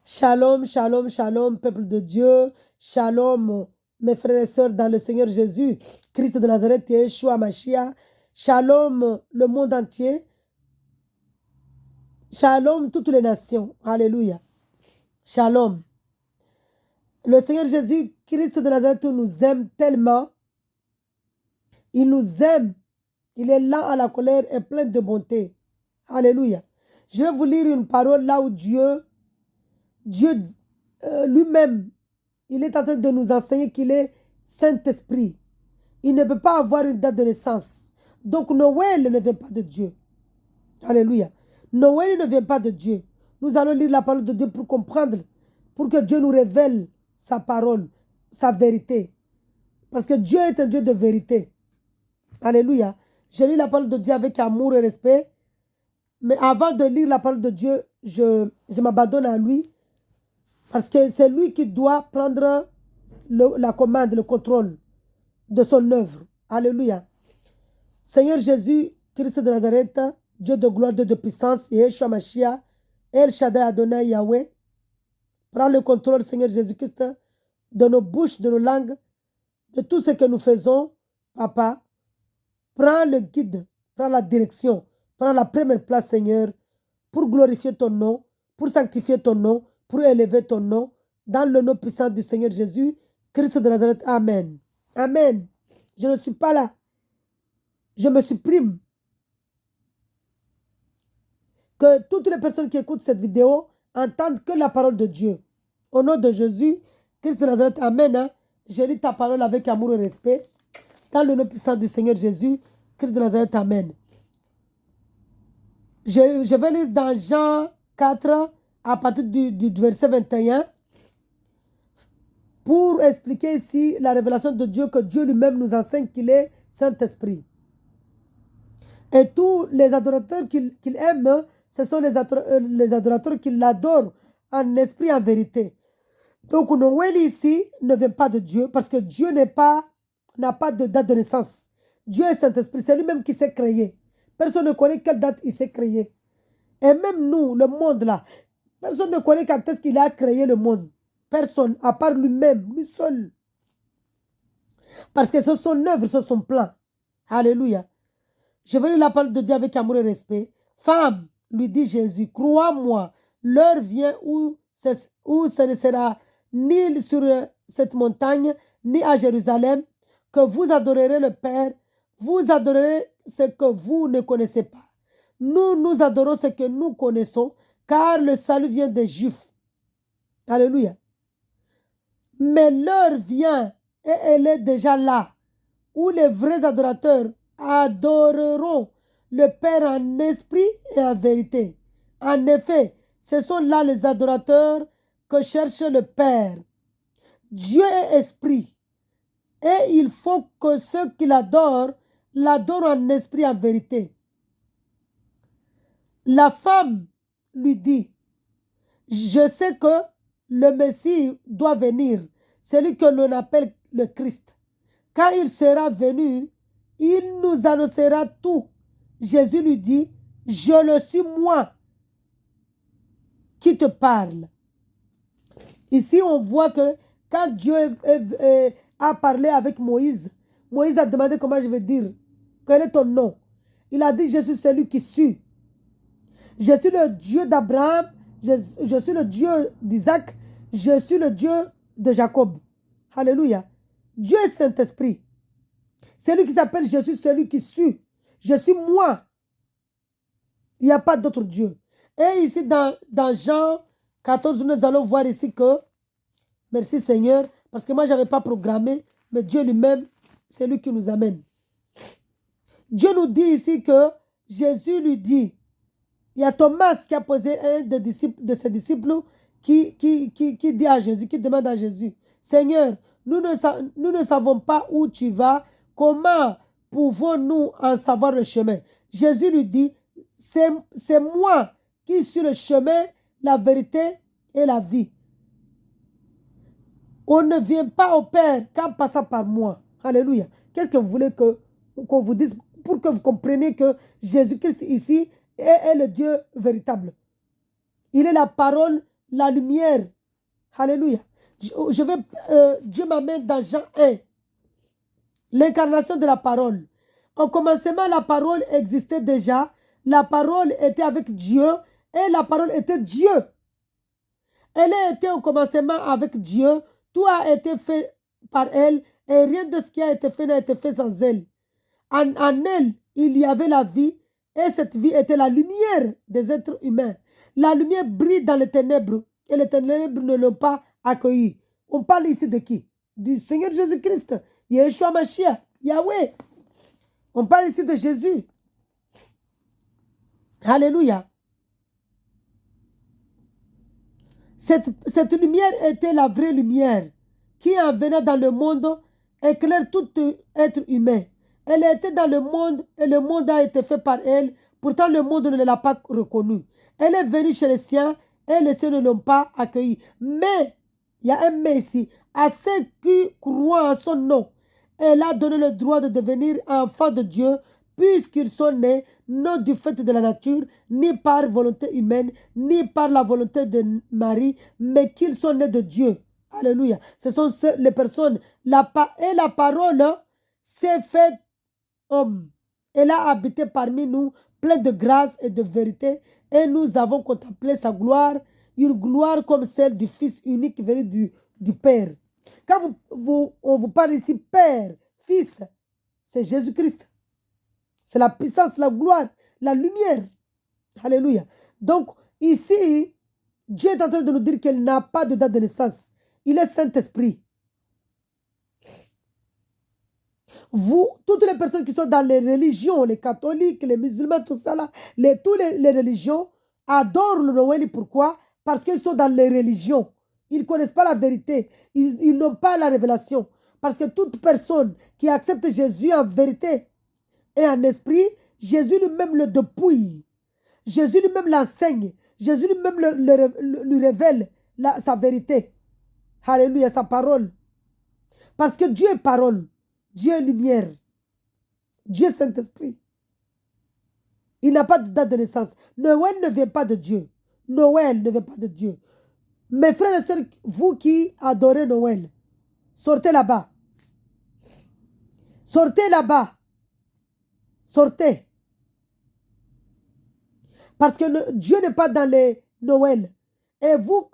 Shalom, shalom, shalom, peuple de Dieu. Shalom, mes frères et sœurs dans le Seigneur Jésus, Christ de Nazareth, Yeshua Mashiach. Shalom, le monde entier. Shalom, toutes les nations. Alléluia. Shalom. Le Seigneur Jésus, Christ de Nazareth, nous aime tellement. Il nous aime. Il est lent à la colère et plein de bonté. Alléluia. Je vais vous lire une parole là où Dieu lui-même, il est en train de nous enseigner qu'il est Saint-Esprit. Il ne peut pas avoir une date de naissance. Donc Noël ne vient pas de Dieu. Alléluia. Noël ne vient pas de Dieu. Nous allons lire la parole de Dieu pour comprendre, pour que Dieu nous révèle sa parole, sa vérité. Parce que Dieu est un Dieu de vérité. Alléluia. Je lis la parole de Dieu avec amour et respect. Mais avant de lire la parole de Dieu, je m'abandonne à lui. Parce que c'est lui qui doit prendre la commande, le contrôle de son œuvre. Alléluia. Seigneur Jésus, Christ de Nazareth, Dieu de gloire, Dieu de puissance, Yeshua Mashiach, El Shaddai Adonai Yahweh, prends le contrôle, Seigneur Jésus-Christ, de nos bouches, de nos langues, de tout ce que nous faisons, Papa. Prends le guide, prends la direction, prends la première place, Seigneur, pour glorifier ton nom, pour sanctifier ton nom, pour élever ton nom, dans le nom puissant du Seigneur Jésus, Christ de Nazareth. Amen. Amen. Je ne suis pas là. Je me supprime. Que toutes les personnes qui écoutent cette vidéo entendent que la parole de Dieu. Au nom de Jésus, Christ de Nazareth. Amen. Hein? Je lis ta parole avec amour et respect. Dans le nom puissant du Seigneur Jésus, Christ de Nazareth. Amen. Je vais lire dans Jean 4, à partir du verset 21, pour expliquer ici la révélation de Dieu, que Dieu lui-même nous enseigne qu'il est Saint-Esprit. Et tous les adorateurs qu'il aime, ce sont les adorateurs qui l'adorent en esprit, en vérité. Donc Noël ici ne vient pas de Dieu, parce que Dieu n'a pas de date de naissance. Dieu est Saint-Esprit, c'est lui-même qui s'est créé. Personne ne connaît quelle date il s'est créé. Et même nous, le monde là, personne ne connaît quand est-ce qu'il a créé le monde. Personne, à part lui-même, lui seul. Parce que c'est son œuvre, c'est son plan. Alléluia. Je vais lire la parole de Dieu avec amour et respect. Femme, lui dit Jésus, crois-moi, l'heure vient où ce ne sera ni sur cette montagne, ni à Jérusalem, que vous adorerez le Père, vous adorerez ce que vous ne connaissez pas. Nous adorons ce que nous connaissons, car le salut vient des Juifs. Alléluia. Mais l'heure vient, et elle est déjà là, où les vrais adorateurs adoreront le Père en esprit et en vérité. En effet, ce sont là les adorateurs que cherche le Père. Dieu est esprit, et il faut que ceux qui l'adorent en esprit et en vérité. La femme lui dit, je sais que le Messie doit venir, celui que l'on appelle le Christ. Quand il sera venu, il nous annoncera tout. Jésus lui dit, je le suis moi qui te parle. Ici, on voit que quand Dieu a parlé avec Moïse, Moïse a demandé comment je vais dire, quel est ton nom? Il a dit, je suis celui qui suis. Je suis le Dieu d'Abraham, je suis le Dieu d'Isaac, je suis le Dieu de Jacob. Alléluia. Dieu est Saint-Esprit. C'est lui qui s'appelle je suis celui qui suis. Je suis moi. Il n'y a pas d'autre Dieu. Et ici dans Jean 14, nous allons voir ici que, merci Seigneur, parce que moi je n'avais pas programmé, mais Dieu lui-même, c'est lui qui nous amène. Dieu nous dit ici que Jésus lui dit, il y a Thomas qui a posé un de ses disciples qui dit à Jésus, qui demande à Jésus, Seigneur, nous ne savons pas où tu vas, comment pouvons-nous en savoir le chemin? Jésus lui dit, c'est moi qui suis le chemin, la vérité et la vie. On ne vient pas au Père qu'en passant par moi. Alléluia. Qu'est-ce que vous voulez qu'on vous dise pour que vous compreniez que Jésus-Christ ici est le Dieu véritable? Il est la parole la lumière. Alléluia. Dieu m'amène dans Jean 1. L'incarnation de la parole. Au commencement, la parole existait déjà. La parole était avec Dieu et la parole était Dieu. Elle a été au commencement avec Dieu. Tout a été fait par elle et rien de ce qui a été fait n'a été fait sans elle. En elle, il y avait la vie et cette vie était la lumière des êtres humains. La lumière brille dans les ténèbres et les ténèbres ne l'ont pas accueillie. On parle ici de qui? Du Seigneur Jésus-Christ, Yeshua Mashiach, Yahweh. On parle ici de Jésus. Alléluia. Cette lumière était la vraie lumière qui en venant dans le monde éclaire tout être humain. Elle était dans le monde et le monde a été fait par elle. Pourtant, le monde ne l'a pas reconnue. Elle est venue chez les siens et les siens ne l'ont pas accueillie. Mais, il y a un mais ici, à ceux qui croient en son nom, elle a donné le droit de devenir enfants de Dieu puisqu'ils sont nés non du fait de la nature, ni par volonté humaine, ni par la volonté de Marie, mais qu'ils sont nés de Dieu. Alléluia. Ce sont les personnes. Et la parole s'est faite homme. Elle a habité parmi nous, plein de grâce et de vérité, et nous avons contemplé sa gloire, une gloire comme celle du Fils unique venu du Père. Quand on vous parle ici Père, Fils, c'est Jésus-Christ. C'est la puissance, la gloire, la lumière. Alléluia. Donc, ici, Dieu est en train de nous dire qu'il n'a pas de date de naissance. Il est Saint-Esprit. Vous, toutes les personnes qui sont dans les religions, les catholiques, les musulmans, tout ça là, toutes les religions adorent le Noël. Pourquoi? Parce qu'ils sont dans les religions. Ils ne connaissent pas la vérité. Ils n'ont pas la révélation. Parce que toute personne qui accepte Jésus en vérité et en esprit, Jésus lui-même le dépouille. Jésus lui-même l'enseigne. Jésus lui-même lui révèle sa vérité. Alléluia, sa parole. Parce que Dieu est parole. Dieu est lumière. Dieu est Saint-Esprit. Il n'a pas de date de naissance. Noël ne vient pas de Dieu. Noël ne vient pas de Dieu. Mes frères et sœurs, vous qui adorez Noël, sortez là-bas. Sortez là-bas. Sortez. Parce que Dieu n'est pas dans les Noël. Et vous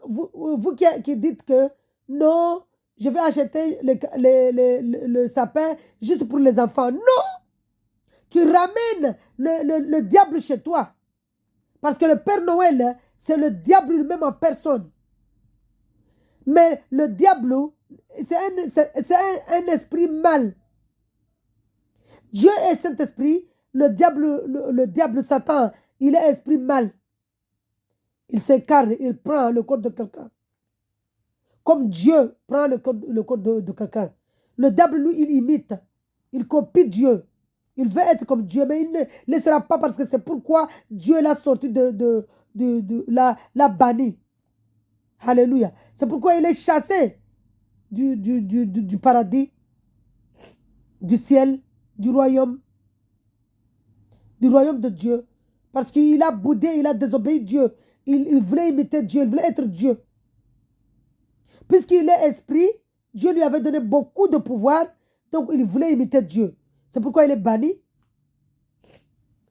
qui dites que non, je vais acheter le sapin juste pour les enfants. Non! Tu ramènes le diable chez toi. Parce que le Père Noël, c'est le diable lui-même en personne. Mais le diable, c'est un esprit mal. Dieu est Saint-Esprit. Le diable Satan, il est esprit mal. Il s'incarne, il prend le corps de quelqu'un. Comme Dieu prend le corps de quelqu'un. Le diable, lui, il imite. Il copie Dieu. Il veut être comme Dieu, mais il ne laissera pas parce que c'est pourquoi Dieu l'a sorti l'a banni. Alléluia. C'est pourquoi il est chassé du paradis, du ciel, du royaume de Dieu. Parce qu'il a boudé, il a désobéi Dieu. Il voulait imiter Dieu, il voulait être Dieu. Puisqu'il est esprit, Dieu lui avait donné beaucoup de pouvoir, donc il voulait imiter Dieu. C'est pourquoi il est banni.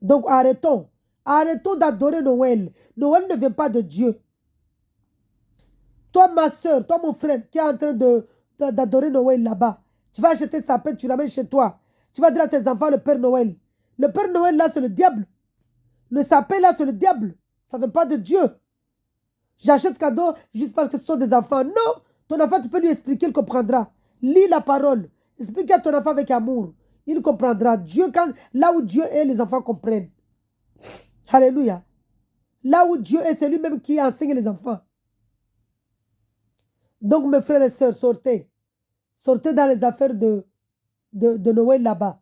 Donc arrêtons. Arrêtons d'adorer Noël. Noël ne vient pas de Dieu. Toi, ma soeur, toi, mon frère, qui est en train d'adorer Noël là-bas, tu vas acheter sa sapin, tu ramènes chez toi. Tu vas dire à tes enfants le Père Noël. Le Père Noël, là, c'est le diable. Le sapin, là, c'est le diable. Ça ne vient pas de Dieu. J'achète cadeau juste parce que ce sont des enfants. Non, ton enfant, tu peux lui expliquer, il comprendra. Lis la parole. Explique à ton enfant avec amour. Il comprendra. Là où Dieu est, les enfants comprennent. Alléluia. Là où Dieu est, c'est lui-même qui enseigne les enfants. Donc, mes frères et sœurs, sortez. Sortez dans les affaires de Noël là-bas.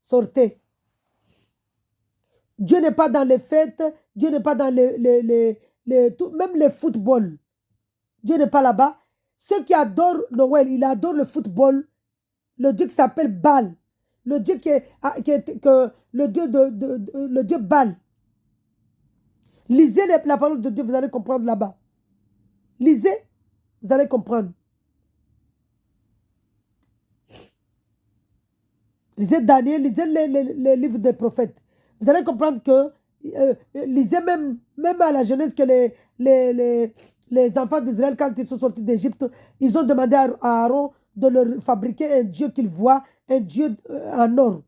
Sortez. Dieu n'est pas dans les fêtes. Dieu n'est pas dans même les footballs. Dieu n'est pas là-bas. Ceux qui adorent Noël, ils adorent le football. Le Dieu qui s'appelle Baal. Le Dieu le Dieu Baal. Lisez la parole de Dieu, vous allez comprendre là-bas. Lisez, vous allez comprendre. Lisez Daniel, lisez les livres des prophètes. Vous allez comprendre que, lisez même à la jeunesse que les enfants d'Israël, quand ils sont sortis d'Égypte, ils ont demandé à Aaron de leur fabriquer un dieu qu'ils voient, un dieu en or,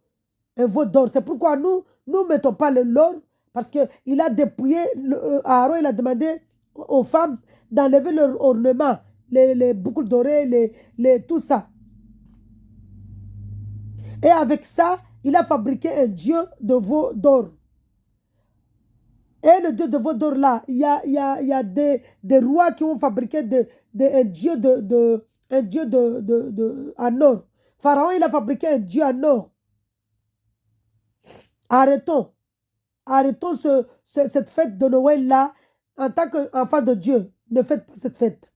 un veau d'or. C'est pourquoi nous ne mettons pas l'or, parce qu'il a dépouillé, Aaron, il a demandé aux femmes d'enlever leurs ornements, les boucles dorées, tout ça. Et avec ça, il a fabriqué un dieu de veau d'or. Et le dieu de veau d'or là, il y a des rois qui ont fabriqué un dieu en or. Pharaon, il a fabriqué un dieu en or. Arrêtons cette fête de Noël là. En tant qu'enfant de Dieu, ne faites pas cette fête.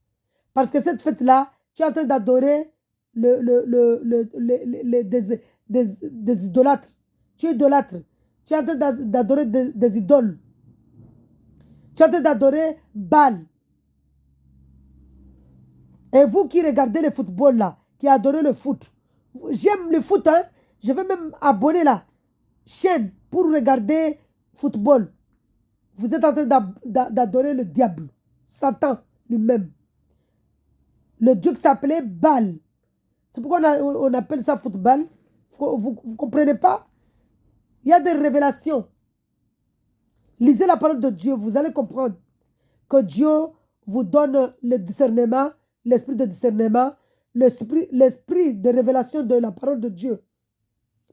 Parce que cette fête là, tu es en train d'adorer des idolâtres. Tu es idolâtre. Tu es en train d'adorer des idoles. Tu es en train d'adorer Baal. Et vous qui regardez le football là, qui adorez le foot, j'aime le foot, hein. Je vais même abonner la chaîne pour regarder football. Vous êtes en train d'adorer le diable, Satan lui-même. Le dieu qui s'appelait Baal. C'est pourquoi on appelle ça football. Vous ne comprenez pas? Il y a des révélations. Lisez la parole de Dieu, vous allez comprendre que Dieu vous donne le discernement, l'esprit de discernement, l'esprit de révélation de la parole de Dieu.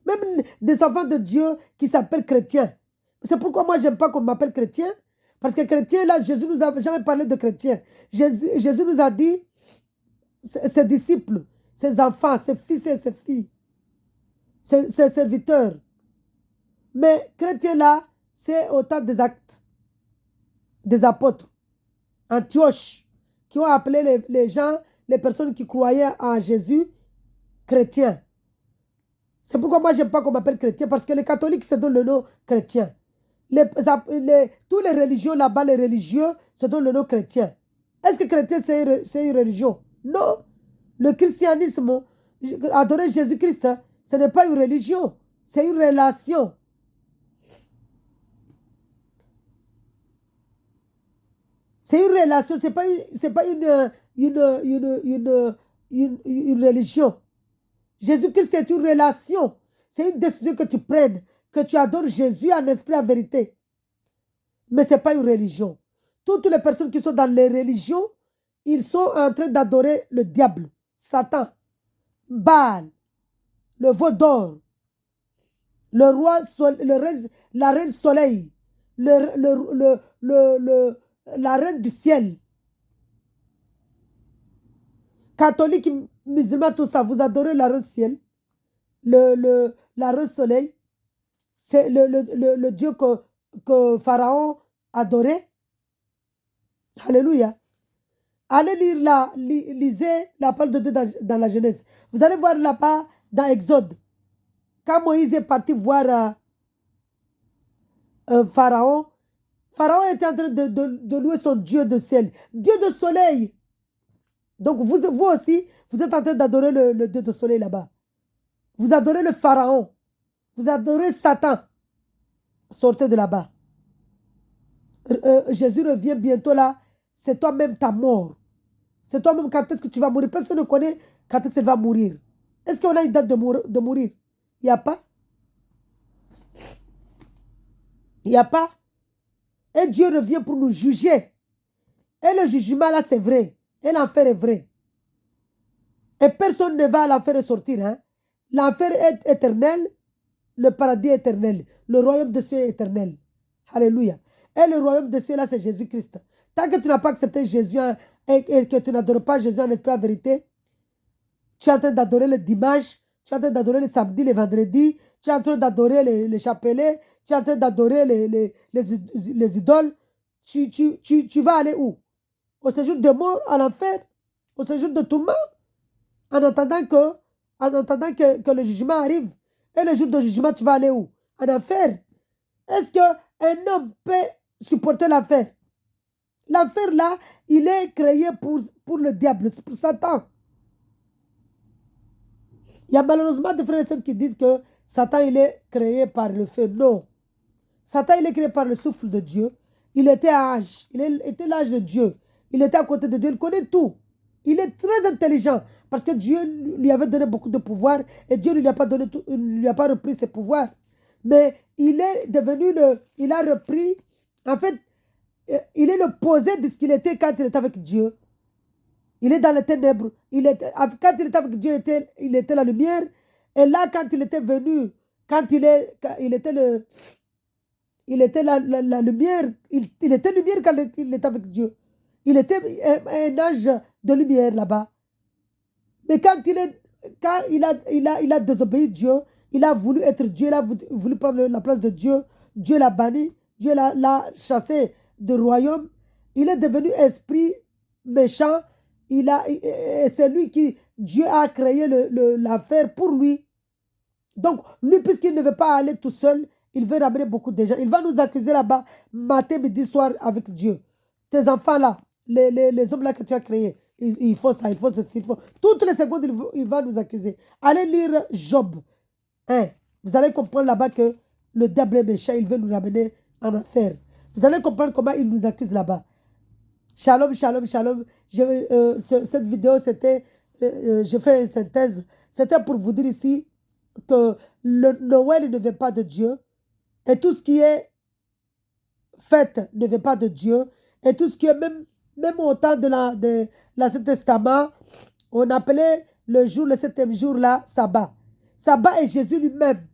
Même des enfants de Dieu qui s'appellent chrétiens. C'est pourquoi moi, je n'aime pas qu'on m'appelle chrétien. Parce que chrétien, là, Jésus nous a jamais parlé de chrétien. Jésus nous a dit, ses disciples, ses enfants, ses fils et ses filles, ses serviteurs. Mais chrétien, là, c'est au temps des Actes, des apôtres. Antioche, qui ont appelé les gens, les personnes qui croyaient en Jésus, chrétiens. C'est pourquoi moi, je n'aime pas qu'on m'appelle chrétien, parce que les catholiques se donnent le nom chrétien. Tous les religions là-bas, les religieux se donnent le nom chrétien. Est-ce que chrétien, c'est une religion? Non. Le christianisme, adorer Jésus-Christ, ce n'est pas une religion, c'est une relation. C'est une relation, ce n'est pas une religion. Jésus-Christ, c'est une relation. C'est une décision que tu prennes, que tu adores Jésus en esprit, en vérité. Mais ce n'est pas une religion. Toutes les personnes qui sont dans les religions, ils sont en train d'adorer le diable, Satan, Baal, le veau d'or, le roi, la reine soleil, la reine du ciel. Catholiques, musulmans, tout ça, vous adorez la reine ciel, la reine soleil. C'est le Dieu que Pharaon adorait. Alléluia. Allez lisez la parole de Dieu dans la Genèse. Vous allez voir là-bas dans Exode. Quand Moïse est parti voir Pharaon, Pharaon était en train de louer son Dieu de ciel, Dieu de soleil. Donc vous aussi, vous êtes en train d'adorer le Dieu de soleil là-bas. Vous adorez le Pharaon. Vous adorez Satan. Sortez de là-bas. Jésus revient bientôt là. C'est toi-même ta mort. C'est toi-même quand est-ce que tu vas mourir. Personne ne connaît quand est-ce qu'il va mourir. Est-ce qu'on a une date de mourir? Il n'y a pas. Il n'y a pas. Et Dieu revient pour nous juger. Et le jugement là, c'est vrai. Et l'enfer est vrai. Et personne ne va à l'enfer et sortir. Hein? L'enfer est éternel. Le paradis est éternel. Le royaume de Dieu est éternel. Alléluia. Et le royaume de Dieu là, c'est Jésus-Christ. Tant que tu n'as pas accepté Jésus et que tu n'adores pas Jésus en esprit en vérité, tu es en train d'adorer le dimanche, tu es en train d'adorer le samedi, le vendredi, tu es en train d'adorer les chapelets, tu es en train d'adorer les idoles. Tu vas aller où? Au séjour de mort, à l'enfer? Au séjour de tourment? En attendant que le jugement arrive. Et le jour de jugement, tu vas aller où? En enfer. Est-ce qu'un homme peut supporter l'enfer? L'enfer là, il est créé pour le diable, pour Satan. Il y a malheureusement des frères et sœurs qui disent que Satan, il est créé par le feu. Non. Satan, il est créé par le souffle de Dieu. Il était âge. Il était l'âge de Dieu. Il était à côté de Dieu. Il connaît tout. Il est très intelligent parce que Dieu lui avait donné beaucoup de pouvoir et Dieu ne lui a pas donné tout, ne lui a pas repris ses pouvoirs. Mais il est devenu il a repris, en fait, il est l'opposé de ce qu'il était quand il était avec Dieu. Il est dans les ténèbres. Quand il était avec Dieu, il était la lumière. Et là, quand il était venu, quand il était la lumière. Il était lumière quand il était avec Dieu. Il était un ange de lumière là-bas. Mais quand il a désobéi Dieu, il a voulu être Dieu, il a voulu prendre la place de Dieu. Dieu l'a banni, Dieu l'a chassé du royaume. Il est devenu esprit méchant. C'est lui qui, Dieu a créé l'affaire pour lui. Donc, lui, puisqu'il ne veut pas aller tout seul, il veut ramener beaucoup de gens. Il va nous accuser là-bas, matin, midi, soir, avec Dieu. Tes enfants là, les hommes là que tu as créés, ils font ça, ils font ceci, ils font. Toutes les secondes, il va nous accuser. Allez lire Job 1. Vous allez comprendre là-bas que le diable est méchant, il veut nous ramener en enfer. Vous allez comprendre comment il nous accuse là-bas. Shalom, shalom, shalom. Cette vidéo, c'était, je fais une synthèse. C'était pour vous dire ici que le Noël ne vient pas de Dieu. Et tout ce qui est fête ne vient pas de Dieu. Et tout ce qui est même au temps de l'Ancien Testament, on appelait le 7e jour là, sabbat. Sabbat est Jésus lui-même.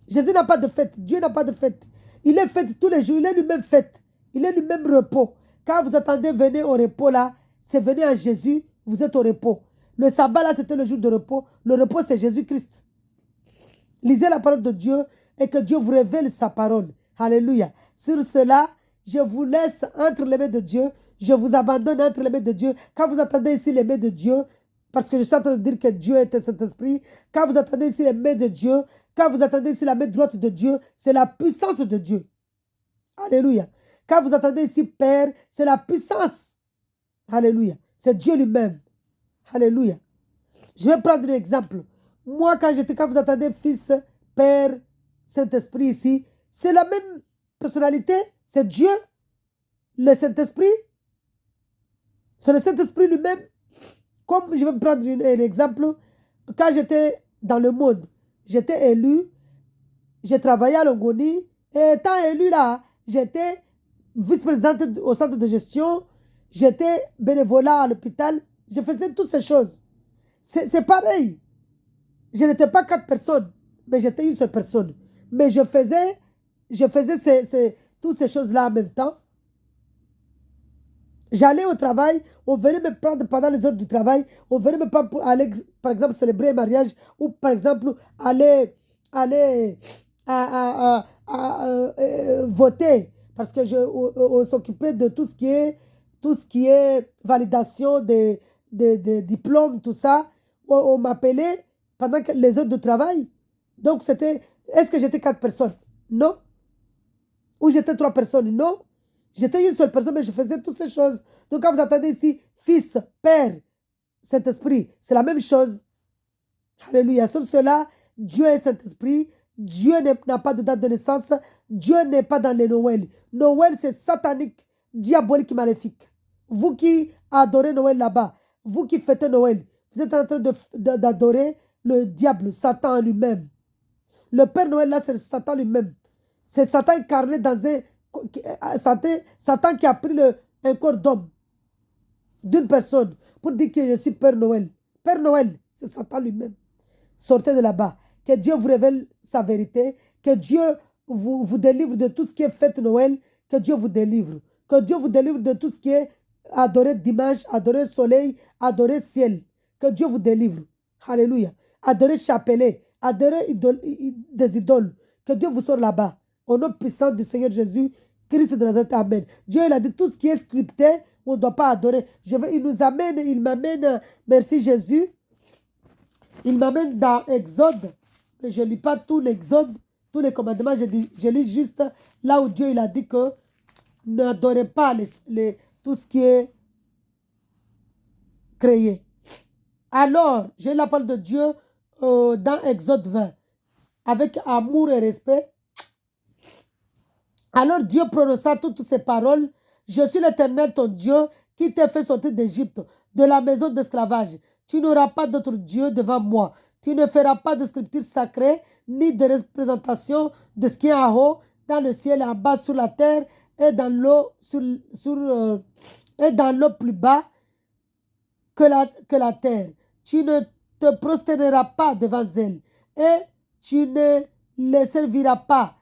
Jésus n'a pas de fête. Dieu n'a pas de fête. Il est fête tous les jours. Il est lui-même fête. Il est lui-même repos. Quand vous attendez venir au repos là, c'est venir en Jésus, vous êtes au repos. Le sabbat là, c'était le jour de repos. Le repos, c'est Jésus-Christ. Lisez la parole de Dieu et que Dieu vous révèle sa parole. Alléluia. Sur cela, je vous laisse entre les mains de Dieu. Je vous abandonne entre les mains de Dieu. Quand vous attendez ici les mains de Dieu, parce que je suis en train de dire que Dieu est un Saint-Esprit, quand vous attendez ici les mains de Dieu, quand vous attendez ici la main droite de Dieu, c'est la puissance de Dieu. Alléluia. Quand vous attendez ici Père, c'est la puissance. Alléluia. C'est Dieu lui-même. Alléluia. Je vais prendre un exemple. Moi, quand vous attendez Fils, Père, Saint-Esprit ici, c'est la même personnalité. C'est Dieu, le Saint-Esprit. C'est le Saint-Esprit lui-même. Comme je vais prendre un exemple. Quand j'étais dans le monde, j'étais élu. J'ai travaillé à Longoni. Et étant élu là, j'étais vice-présidente au centre de gestion. J'étais bénévolat à l'hôpital. Je faisais toutes ces choses. C'est pareil. Je n'étais pas 4 personnes, mais j'étais une seule personne. Mais je faisais toutes ces choses-là en même temps. J'allais au travail, on venait me prendre pendant les heures du travail, on venait me prendre pour aller, par exemple, célébrer un mariage ou, par exemple, aller voter. Parce que on s'occupait de tout ce qui est validation des diplômes, tout ça. On m'appelait pendant les heures de travail. Donc, est-ce que j'étais 4 personnes? Non. Ou j'étais 3 personnes? Non. J'étais une seule personne, mais je faisais toutes ces choses. Donc, quand vous attendez ici, Fils, Père, Saint-Esprit, c'est la même chose. Alléluia. Sur cela, Dieu est Saint-Esprit. Dieu n'a pas de date de naissance. Dieu n'est pas dans les Noël. Noël, c'est satanique, diabolique, maléfique. Vous qui adorez Noël là-bas, vous qui fêtez Noël, vous êtes en train d'adorer le diable, Satan lui-même. Le Père Noël, là, c'est Satan lui-même. C'est Satan incarné dans Satan qui a pris un corps d'homme, d'une personne, pour dire que je suis Père Noël. Père Noël, c'est Satan lui-même. Sortez de là-bas. Que Dieu vous révèle sa vérité. Que Dieu vous délivre de tout ce qui est fête Noël. Que Dieu vous délivre. Que Dieu vous délivre de tout ce qui est adorer dimanche, adorer soleil, adorer ciel. Que Dieu vous délivre. Alléluia. Adorer chapelet, adorer des idoles. Que Dieu vous sorte là-bas. Au nom puissant du Seigneur Jésus, Christ de Nazareth, Amen. Dieu, il a dit tout ce qui est scripté, on ne doit pas adorer. Il m'amène, merci Jésus. Il m'amène dans Exode. Mais je ne lis pas tout l'Exode, tous les commandements. Je lis juste là où Dieu il a dit que n'adorez pas tout ce qui est créé. Alors, j'ai la parole de Dieu dans Exode 20, avec amour et respect. Alors Dieu prononça toutes ces paroles. Je suis l'Éternel, ton Dieu, qui t'a fait sortir d'Égypte, de la maison d'esclavage. Tu n'auras pas d'autre Dieu devant moi. Tu ne feras pas de sculpture sacrée, ni de représentation de ce qui est en haut, dans le ciel, en bas, sur la terre, et dans l'eau, et dans l'eau plus bas que la terre. Tu ne te prosterneras pas devant elle, et tu ne les serviras pas.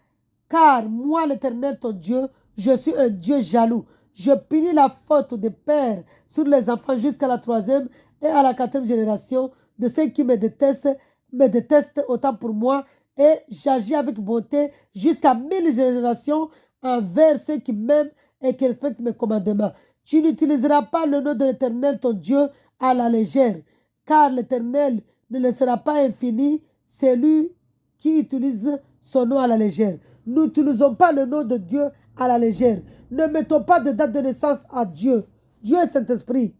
Car moi, l'Éternel, ton Dieu, je suis un Dieu jaloux. Je punis la faute des pères sur les enfants jusqu'à la 3e et à la 4e génération de ceux qui me détestent autant pour moi, et j'agis avec bonté jusqu'à 1000 générations envers ceux qui m'aiment et qui respectent mes commandements. Tu n'utiliseras pas le nom de l'Éternel, ton Dieu, à la légère, car l'Éternel ne laissera pas infini celui qui utilise son nom à la légère. N'utilisons pas le nom de Dieu à la légère. Ne mettons pas de date de naissance à Dieu. Dieu est Saint-Esprit.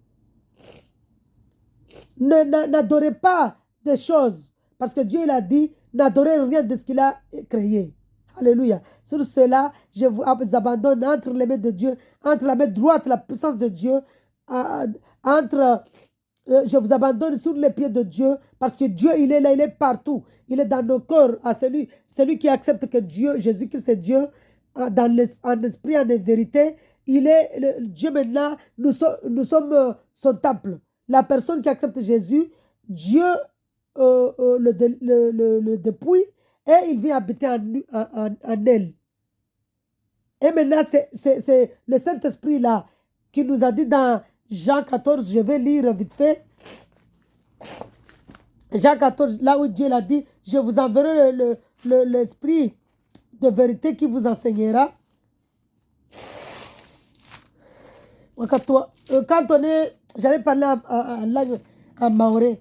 N'adorez pas des choses, parce que Dieu il a dit, n'adorez rien de ce qu'il a créé. Alléluia. Sur cela, je vous abandonne entre les mains de Dieu, entre la main droite, la puissance de Dieu, je vous abandonne sur les pieds de Dieu, parce que Dieu, il est là, il est partout. Il est dans nos corps. À celui qui accepte que Dieu, Jésus-Christ est Dieu, en esprit, en vérité, il est Dieu maintenant. Nous sommes son temple. La personne qui accepte Jésus, Dieu le dépouille et il vient habiter en elle. Et maintenant, c'est le Saint-Esprit là qui nous a dit dans Jean 14, je vais lire vite fait. Jean 14, là où Dieu l'a dit, je vous enverrai l'Esprit de vérité qui vous enseignera. Quand on est, j'allais parler en maoré.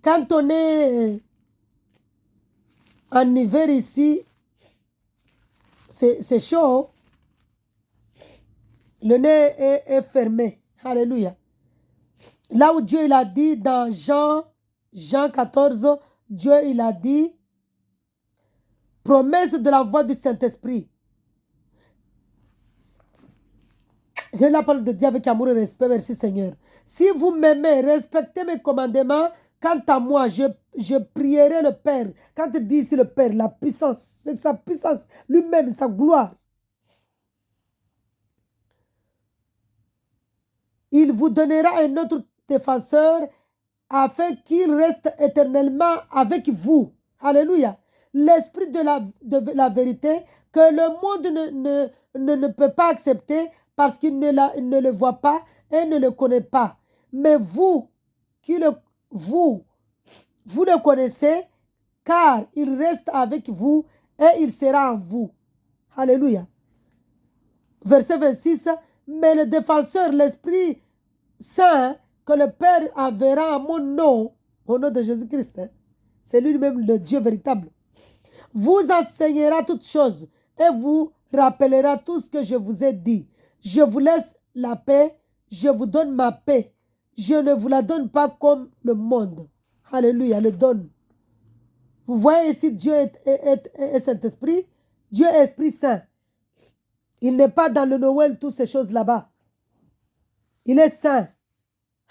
Quand on est en hiver ici, c'est chaud. Le nez est fermé. Alléluia. Là où Dieu il a dit dans Jean 14, Dieu il a dit, promesse de la voix du Saint-Esprit. Je la parole de Dieu avec amour et respect. Merci Seigneur. Si vous m'aimez, respectez mes commandements. Quant à moi, je prierai le Père. Quand il dit ici le Père, la puissance, c'est sa puissance, lui-même, sa gloire. Il vous donnera un autre défenseur afin qu'il reste éternellement avec vous. Alléluia. L'esprit de la vérité que le monde ne peut pas accepter parce qu'il ne le voit pas et ne le connaît pas. Mais vous le connaissez, car il reste avec vous et il sera en vous. Alléluia. Verset 26. Mais le défenseur, l'Esprit Saint, que le Père enverra en mon nom, au nom de Jésus-Christ, c'est lui-même le Dieu véritable, vous enseignera toutes choses et vous rappellera tout ce que je vous ai dit. Je vous laisse la paix, je vous donne ma paix. Je ne vous la donne pas comme le monde. Alléluia, le donne. Vous voyez ici, Dieu est Saint-Esprit. Dieu est Esprit Saint. Il n'est pas dans le Noël, toutes ces choses là-bas. Il est saint.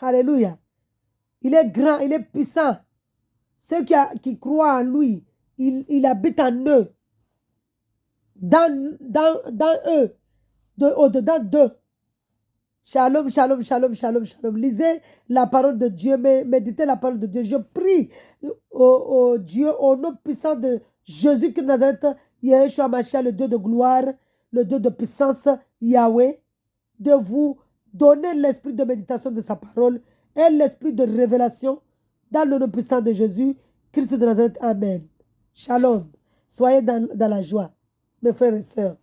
Alléluia. Il est grand, il est puissant. Ceux qui croient en lui, il habite en eux. Dans eux. Au-dedans d'eux. Shalom, shalom, shalom, shalom, shalom. Lisez la parole de Dieu, méditez la parole de Dieu. Je prie au Dieu, au nom puissant de Jésus-Christ de Nazareth, Yeshua Mashiach, le Dieu de gloire, le Dieu de puissance, Yahweh, de vous donner l'esprit de méditation de sa parole et l'esprit de révélation dans le nom puissant de Jésus, Christ de Nazareth. Amen. Shalom. Soyez dans la joie, mes frères et sœurs.